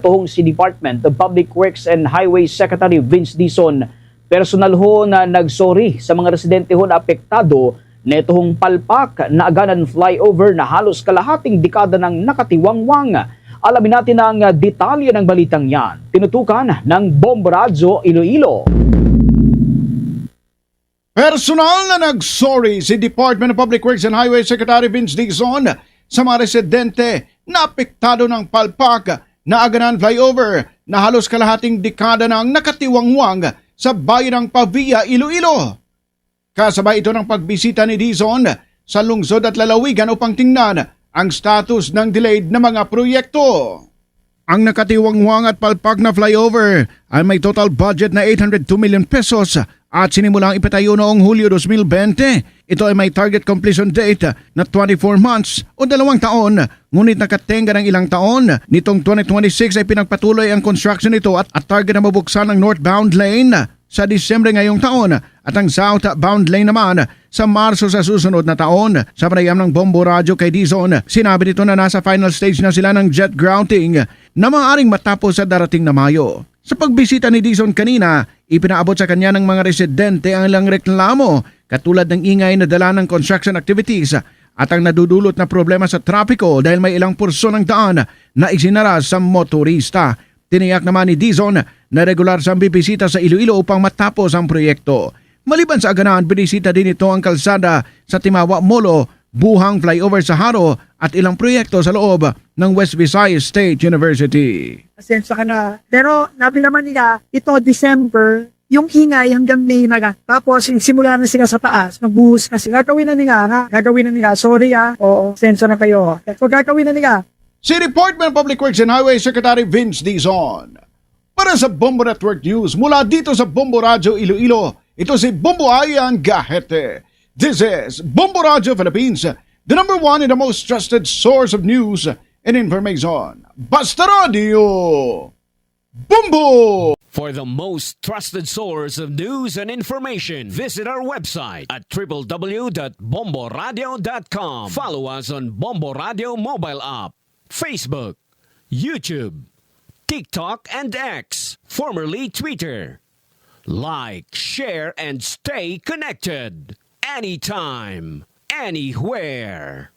Tuhong si Department of Public Works and Highways Secretary Vince Dizon, personal ho na nagsorry sa mga residente ho na apektado na itong palpak na aganan flyover na halos kalahating dekada ng nakatiwangwang. Alamin natin ang detalye ng balitang yan. Tinutukan ng Bomboradyo, Iloilo. Personal na nagsorry si Department of Public Works and Highways Secretary Vince Dizon sa mga residente na apektado ng palpak na aganan flyover na halos kalahating dekada ng nakatiwangwang sa bayan ng Pavia, Iloilo. Kasabay ito ng pagbisita ni Dizon sa lungsod at lalawigan upang tingnan ang status ng delayed na mga proyekto. Ang nakatiwangwang at palpak na flyover ay may total budget na 802 million pesos at sinimulang ipatayo noong Hulyo 2020. Ito ay may target completion date na 24 months o 2 taon, ngunit nakatenga ng ilang taon. Nitong 2026 ay pinagpatuloy ang construction nito at target na mabuksan ang northbound lane sa Disyembre ngayong taon at ang southbound lane naman sa Marso sa susunod na taon. Sa panayam ng Bomboradyo kay Dizon, sinabi nito na nasa final stage na sila ng jet grouting na maaaring matapos sa darating na Mayo. Sa pagbisita ni Dizon kanina, ipinaabot sa kanya ng mga residente ang ilang reklamo katulad ng ingay na dala ng construction activities at ang nadudulot na problema sa trapiko dahil may ilang porso ng daan na isinara sa motorista. Tiniyak naman ni Dizon na regular siyang bibisita sa Iloilo upang matapos ang proyekto. Maliban sa aganahan, binisita din ito ang kalsada sa Timawa Molo, buhang flyover sa Haro at ilang proyekto sa loob ng West Visayas State University. Asensya ka na. Pero nabi naman nila, ito December, yung ingay hanggang May na. Tapos simula na sila sa taas, magbuhos na sila. Gagawin na nila, ha? Gagawin na nila. Sorry, ha? Oo, asensya na kayo. So gagawin na nila. Si Department of Public Works and Highways Secretary Vince Dizon. Para sa Bombo Network News, mula dito sa Bomboradyo, Iloilo, ito si Bombo Ayan Gahete. This is Bomboradyo Philippines, the #1 and the most trusted source of news and information. Basta Radio! Bombo! For the most trusted source of news and information, visit our website at www.bomboradio.com. Follow us on Bombo Radio mobile app, Facebook, YouTube, TikTok, and X, formerly Twitter. Like, share, and stay connected. Anytime, anywhere.